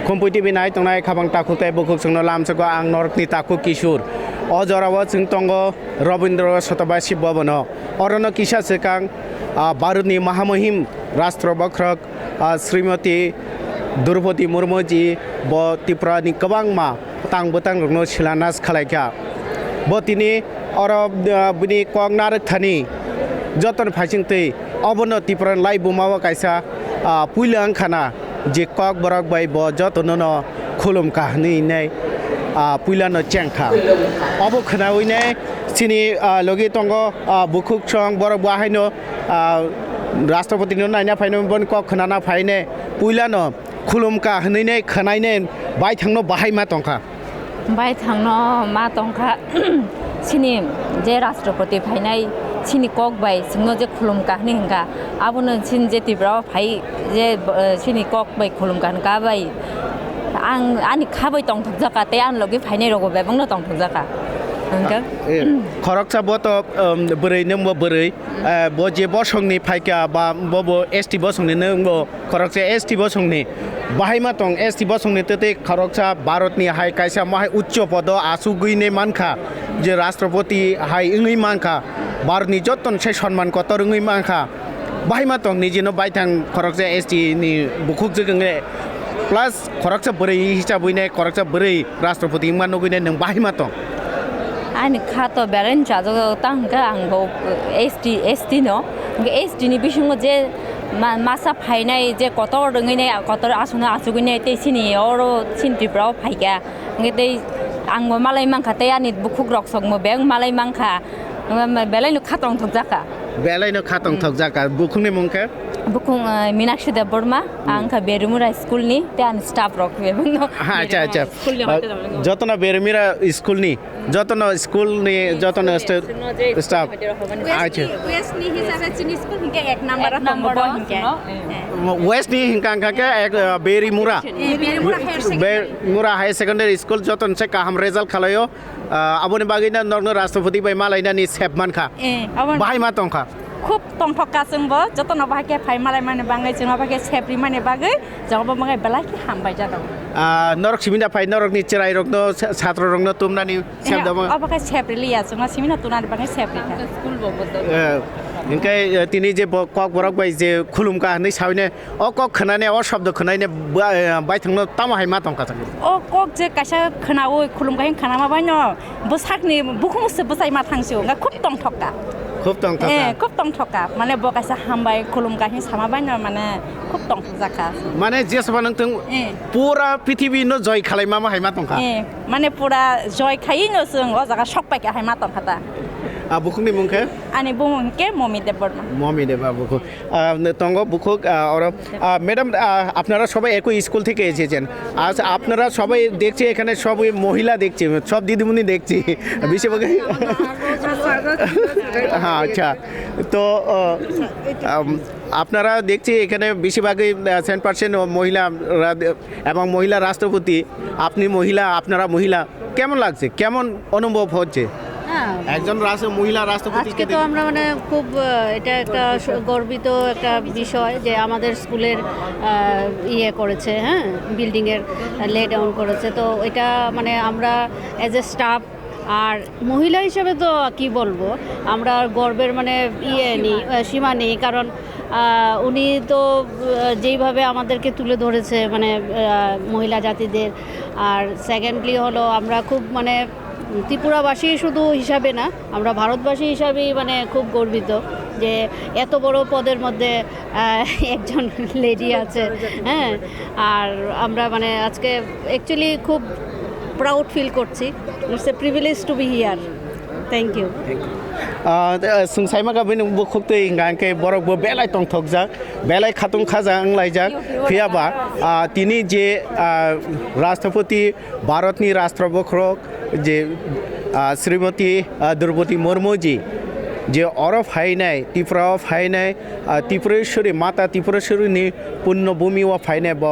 Komputi binai tongnai khabang taku te bukuk sungno lam sego ang norkni taku kishur. O jorawo chung tongo Robindra Shatabashi Bhavano. Orono kisha sekang Bharatni Mahamahim Rashtra Bakrak Srimati Draupadi Murmu ji bo Tiprani kabangma tang botang rungno shilanas khalaikya. Bo tini oro bini kong narak thani joton phasing tei obono Tipran lai bumawa kaisa puilang khana je kok borok bai bo jotono no khulum kahni nei puilano chengkha obo khana uine sini logi tongo bukhuk chong borok bahaino राष्ट्रपति no नायना फाइनो बन को खनाना फाइने पुइलानो खुलुमका हनैने खनाइने bye थांनो बाहाय मा तंखा bye थांनो मा तंखा सिनि जे राष्ट्रपति फाइनाय सिनि कक बाय सिंनो जे खुलुमका हनि हंगा आबोनो सिन जे तिब्रा फाइ जे सिनि कक बाय खुलुमका हंगा बाय आं आनि खाबाय तंग थजाका ते आन लगे फाइनाय रगो बेबंनो तंग थजाका खरकसा बो तो बोरै नोंबो बोरै बो जे बसंनि फाइका बा बो एसटी बसंनि नोंबो खरकसा एसटी बसंनि बाहायमा दं एसटी बसंनि तते खरकसा भारतनि हाय कायसा माहाय उच्च पद आसु गइने मानखा जे राष्ट्रपति हाय इंगै मानखा भारतनि जतन से सम्मान कत रोङै मानखा बाहायमा दं निजेनो बायथां खरकसा एसटी नि बुखुक जोगै प्लस खरकसा बोरै हिसाबैने खरकसा बोरै राष्ट्रपति मान गइने नों बाहायमा दं आनि खातो बेरेन जाजो तांगा आंगो एसटी नो एसटी नि बिसंगो जे मासा फाइनाय जे कत रोङैने कत आसुना आसुगैने ते सिनि अरो सिनटिब्राव फाइगा नगे आंबो मालाय मांखा ते आनि बुखुक रक्सगमो बेंग मालाय मांखा बेलायनो खातंग थगजाका बेलायनो खातंग थगजाका बुखुंनि मुंखे बुखुं मीनाक्षी देव बर्मा आंखा बेरुमुरा स्कूल नि ते आनि स्टाफ रक बेबंनो अच्छा अच्छा जतना बेरुमुरा स्कूल नि जतना स्कूल नि जतना स्टाफ अच्छा वेस्ट नि हिसाबे चिनि स्कूल हिंके एक नंबर हिंके वेस्ट नि हिंका के एक बेरुमुरा हायर सेकेंडरी स्कूल जतन से काम रिजल्ट खालायो आबोनि बागैना नर्न राष्ट्रपति बाय मालायना नि सेबमानखा बाहाय मा तंखा खूब तंफका जोंबो जतन बाहाय फाय मालाय माने बाङै जों बाहाय सेफ्रि माने बागै जबो बाङै बेलाखि हामबाय जादों नरक सिमिना फाय नरक नि चिराय रकनो छात्र रकनो तुमनानि सेबदम अबका सेफ्रि लिया जों सिमिना तुनानि बाङै सेफ्रि स्कुल बबो इनके तिनी जे कक बरक बाय जे खुलुमका नै सावने अ कक खनाने अ शब्द खनाने बाय थांनो तामाहाय मा तंखा अ कक जे कासा खनाओ खुलुमका हिं खाना माबाय न बसाकनि बुखुमसे बसाय मा थांसिओ खूब तंथका खूब तंथका माने बकासा हामबाय खुलुमका हिं सामाबाय न माने खूब तंथजाका माने जेसबा नों पूरा पृथ्वी न जय खालाय मा हाय मा तंखा माने पूरा जय खायिनो जों अ जागा सकपाय हाय मा तंखाता बुखुंनि मुंखे आनि बुमुंके ममी देव बर्मा ममी देव बुखु तंगो बुखुक और मैडम আপনারা সবাই একই স্কুল থেকে এসেছেন আজ আপনারা সবাই দেখছি এখানে সবাই মহিলা দেখছি সব দিদিমণি দেখছি বেশিরভাগ হ্যাঁ আচ্ছা তো আপনারা দেখছি এখানে বেশিরভাগই 100% মহিলা এবং মহিলা রাষ্ট্রপতি আপনি মহিলা আপনারা মহিলা কেমন লাগছে কেমন অনুভব হচ্ছে একজন মহিলা রাষ্ট্রপতি আজকে তো আমরা মানে খুব এটা একটা গর্বিত একটা বিষয় যে আমাদের স্কুলের ইয়ে করেছে হ্যাঁ বিল্ডিং এর লে ডাউন করেছে তো এটা মানে আমরা এজ এ স্টাফ আর মহিলা হিসেবে তো কি বলবো আমরা গর্বের মানে সীমা নেই কারণ উনি তো যেইভাবে আমাদেরকে তুলে ধরেছে মানে মহিলা জাতিদের আর সেকেন্ডলি হলো আমরা খুব মানে ত্রিপুরাবাসী শুধু হিসাবে না আমরা ভারতবাসী হিসাবেই মানে খুব গর্বিত যে এত বড় পদের মধ্যে একজন লেডি আছে হ্যাঁ আর আমরা মানে আজকে অ্যাকচুয়ালি খুব প্রাউড ফিল করছি it's a privilege to be here thank you सुंसाइमा गाबिन बुखुक्ते इंगांके बरकबो बेलाय तंथकजा बेलाय खातुं खाजा अंलायजाक फैयाबा तिनि जे राष्ट्रपति भारतनि राष्ट्रबख्रक जे श्रीमती द्रौपदी मुर्मू जी जे अरब फाइनाय त्रिपुरा फाइनाय त्रिपुरेश्वरी माता त्रिपुरेश्वरीनि पुण्यभूमि व फाइनाय ब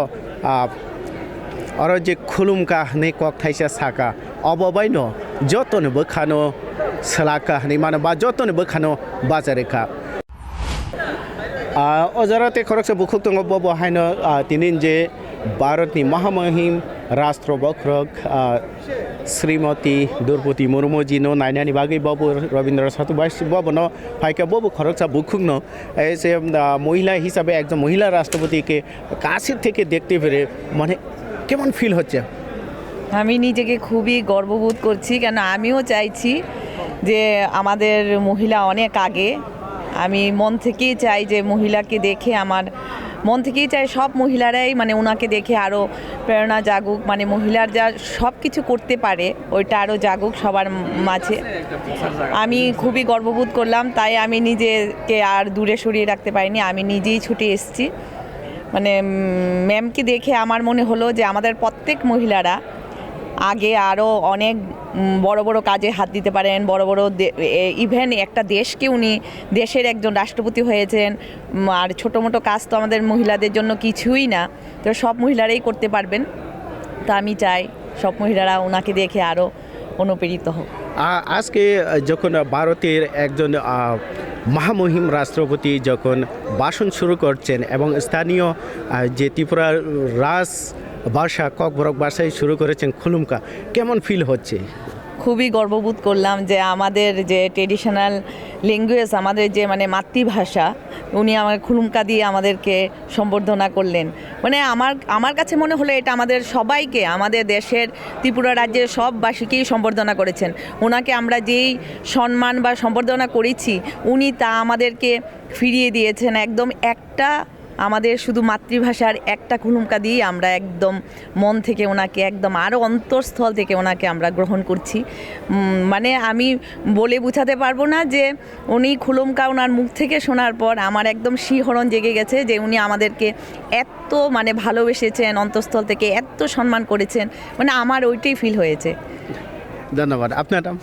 और जे खुलुमका हनै कक थाइसा साका अबबायनो जतन बखानो सलाका हनै मानो बा जतन बखानो बाजारेखा अजरते खरकसे बुखुक दङ बबो हायनो तिनिन जे भारतनि महामहिम राष्ट्रभक्त श्रीमती द्रौपदी मुर्मुजीनो नायनानि बागै बाबु रवीन्द्र सतुबाई बाबनो फाइका बाबु खरकसा बुखुंगनो ऐसे महिला हिसाबे একজন মহিলা রাষ্ট্রপতিকে কাছে থেকে দেখতে পেরে মানে কেমন ফিল হচ্ছে? আমি নিজেকে খুবই গর্ববোধ করছি, কেন আমিও চাইছি যে আমাদের মহিলা অনেক আগে। আমি মন থেকেই চাই যে মহিলাকে দেখে, আমার মন থেকেই চাই সব মহিলারাই মানে ওনাকে দেখে আরও প্রেরণা জাগুক, মানে মহিলার যা সব কিছু করতে পারে ওইটা আরও জাগুক সবার মাঝে। আমি খুবই গর্ববোধ করলাম, তাই আমি নিজেকে আর দূরে সরিয়ে রাখতে পারিনি, আমি নিজেই ছুটে এসেছি। মানে ম্যামকে দেখে আমার মনে হলো যে আমাদের প্রত্যেক মহিলারা আগে আরও অনেক বড় বড় কাজে হাত দিতে পারেন, বড় বড় ইভেন একটা দেশকে উনি দেশের একজন রাষ্ট্রপতি হয়েছেন। আর ছোটো মোটো কাজ তো আমাদের মহিলাদের জন্য কিছুই না, তো সব মহিলারাই করতে পারবেন। তা আমি চাই সব মহিলারা ওনাকে দেখে আরও অনুপ্রেরিত হোক। আজকে যখন ভারতের একজন মহামহিম রাষ্ট্রপতি যখন ভাষণ শুরু করছেন এবং স্থানীয় যে ত্রিপুরার রাজ ভাষা ককবরক ভাষায় শুরু করেছেন খুলুমকা, কেমন ফিল হচ্ছে? খুবই গর্ববোধ করলাম যে আমাদের যে ট্রেডিশনাল ল্যাঙ্গুয়েজ, আমাদের যে মানে মাতৃভাষা, উনি আমাকে খুলুমকা দিয়ে আমাদেরকে সম্বর্ধনা করলেন। মানে আমার কাছে মনে হলো এটা আমাদের সবাইকে, আমাদের দেশের ত্রিপুরা রাজ্যের সববাসীকেই সম্বর্ধনা করেছেন। ওনাকে আমরা যেই সম্মান বা সম্বর্ধনা করেছি, উনি তা আমাদেরকে ফিরিয়ে দিয়েছেন। একদম একটা আমাদের শুধু মাতৃভাষার একটা খুলুমকা দিয়ে আমরা একদম মন থেকে ওনাকে একদম আরও অন্তঃস্থল থেকে ওনাকে আমরা গ্রহণ করছি। মানে আমি বলে বোঝাতে পারবো না যে উনি খুলুমকা ওনার মুখ থেকে শোনার পর আমার একদম শিহরণ জেগে গেছে যে উনি আমাদেরকে এত মানে ভালোবেসেছেন, অন্তঃস্থল থেকে এত সম্মান করেছেন, মানে আমার ওইটাই ফিল হয়েছে। ধন্যবাদ। আপনার নাম?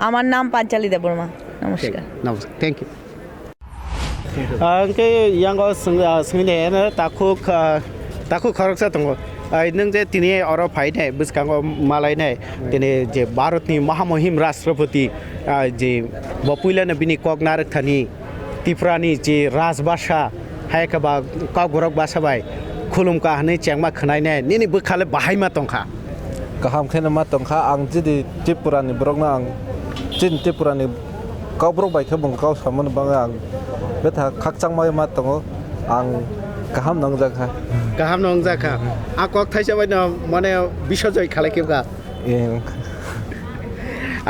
আমার নাম পাঞ্চালী দেববর্মা। নমস্কার। নমস্কার, thank you. cái yang có sinh này nó ta khu khởi sắc tung nâng cái tin này ở phải này bức càng có Malay này tin này J Bharat ni Mahamuhim Rashtrapati J Bapula na bini kok narak thani Tripura ni J Rajbhasha hai ka ba kok borok basa bai khulum ka hani chengma khnai này ni bức khale bahai ma tongkha kaham khena ma tongkha ang jidi Tripura ni borok na ang jin Tripura ni kok borok bai khabung kok samon bang ang बेथा खाकचां माय मा दङ आं गाहाम नंजाखा आ कक थाइसा bye माने बिसजय खालायकेबा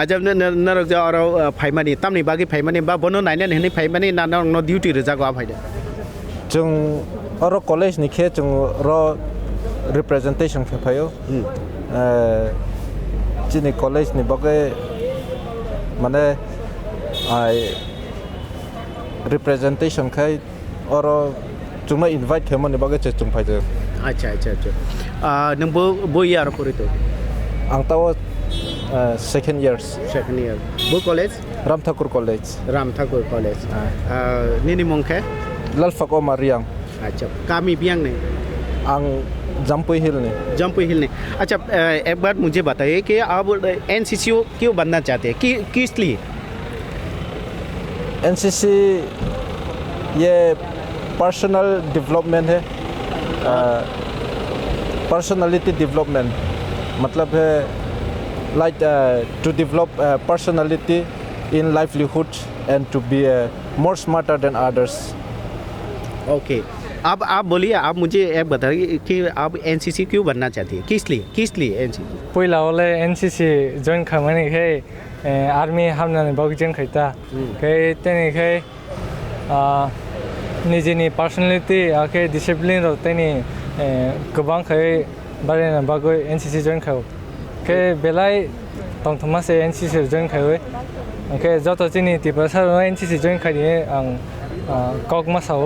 आजब नरक जा अर फाइमानि तामनि बागि फाइमानि बा बनो नायनानै हनै फाइमानि नाना न डिउटि रजागो फाइदा जों अर कलेज नि खे जों र रिप्रेजेन्टेसन खे फायो जिनि कलेज नि बागै माने आइ रिप्रेजेंटेशन खाय और जोंना इनवाइट खामनि बागै जों फायदो। अच्छा अच्छा अच्छा नों बो इयार फरितो आं ताव सेकेंड इयर्स बो कॉलेज राम ठाकुर कॉलेज निनि मंखे लालफाक मारियां। अच्छा कामी बियांग ने आं जंपुई हिल ने अच्छा एक बात मुझे बताइए कि आप एनसीसी क्यों बनना चाहते हैं किस लिए? एनसीसी ये पर्सनल डेवलपमेंट है, पर्सनालिटी डेवलपमेंट मतलब है like to develop personality in livelihood and to be more smarter than others. Okay अब आप बोलिए, आप मुझे एक बताइए कि आप एनसीसी क्यों बनना चाहती है, किस लिए एनसीसी? पहिला वाले एनसीसी जॉइन खामने के आर्मी हामनानै बावै जों खैता के तेने के निजेनि पर्सनालिटी आके डिसिप्लिन रो तेने गोबां खै बारेना बागै एनसीसी जॉइन खाव के बेलाय तंथमासे एनसीसी जॉइन खावै के जत जिनि तिपसा एनसीसी जॉइन खानि आं कक मासाव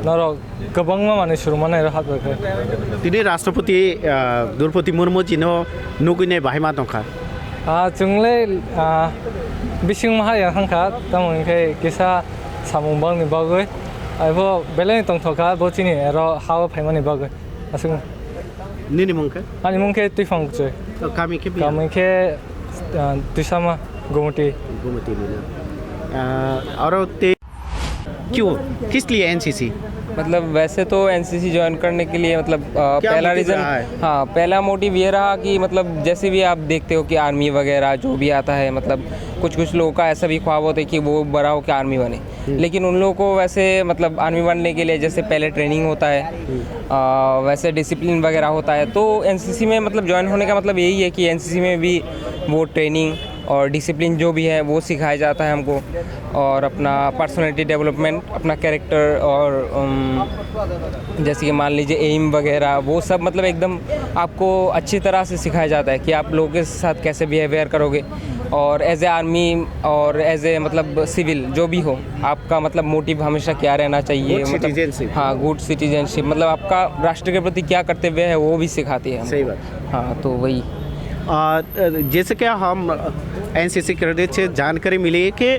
नर गोबां माने सुरुमानाय हाबखै दिनै राष्ट्रपति द्रौपदी मुर्मु जिनो नुगैनाय बाहाय मा दंखा जोंलाय बिसिं माहाया हांखा तामोनखै केसा सामुंबांनि बागै आइबो बेलाय तंथका बचिनि र हाव फाइमानि बागै असुं निनि मंखे आनि मंखे तुइफांगजै कामिखे तुइसामा गोमती और ते क्यों किस लिए एनसीसी? मतलब वैसे तो एनसीसी ज्वाइन करने के लिए मतलब पहला motive रीज़न, रहा है? हाँ पहला मोटिव ये रहा कि मतलब जैसे भी आप देखते हो कि आर्मी वगैरह जो भी आता है, मतलब कुछ लोगों का ऐसा भी ख्वाब होता है कि वो बड़ा हो के आर्मी बने, लेकिन उन लोगों को वैसे मतलब आर्मी बनने के लिए जैसे पहले ट्रेनिंग होता है, वैसे डिसिप्लिन वगैरह होता है। तो एनसीसी में मतलब ज्वाइन होने का मतलब यही है कि एनसीसी में भी वो ट्रेनिंग और डिसिप्लिन जो भी है वो सिखाया जाता है हमको, और अपना पर्सनालिटी डेवलपमेंट, अपना कैरेक्टर, और जैसे कि मान लीजिए एम वगैरह वो सब मतलब एकदम आपको अच्छी तरह से सिखाया जाता है कि आप लोगों के साथ कैसे बिहेवियर करोगे, और एज ए आर्मी और एज ए मतलब सिविल जो भी हो, आपका मतलब मोटिव हमेशा क्या रहना चाहिए, Good citizenship. हाँ गुड सिटीजनशिप, मतलब आपका राष्ट्र के प्रति क्या कर्तव्य है वो भी सिखाती है हमको। सही बात। हाँ तो वही जैसे कि हम एनसीसी क्रेडिट से जानकारी मिली है कि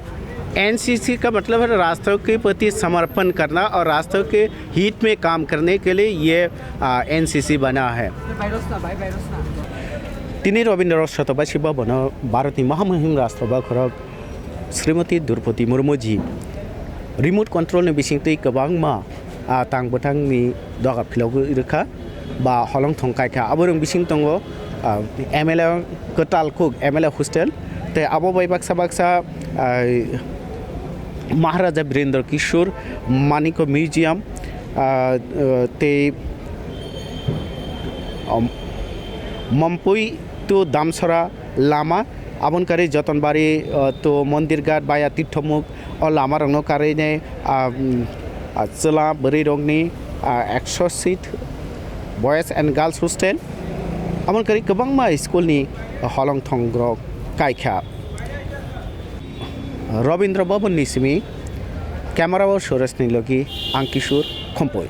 एनसीसी का मतलब है राष्ट्र के प्रति समर्पण करना और राष्ट्र के हित में काम करने के लिए ये एनसीसी बना है। दिनै रवीन्द्र शतबासी भवनाव भारतनि महामहिम राष्ट्रबाखरक श्रीमती द्रौपदी मुर्मुजी रिमोट कन्ट्रोलनि बिथिंयै गोबां तांबोथांनि दगाफिलाव रोखा बा हलं थंखायखा आबोरं बिथिं दङ एमएलए कटालकुक एमएलए हस्टेल ते आबो बाय बाक्सा महाराजा वीरेंद्र किशोर मानिको म्यूजियम ते मम्पुई तो दामसरा लामा आबनकारि जतनबारी तो मंदिर घाट बाया तीर्थमुख और लामा रंग कारिने चला बरी रंगनी 100 seat boys and girls hostel आबनकारि गोबां स्कुलनि हलं थंग्र कायखा रवीन्द्र भवननि सिमी कैमरा सुरेश नीलगी आं किशोर खम्पई।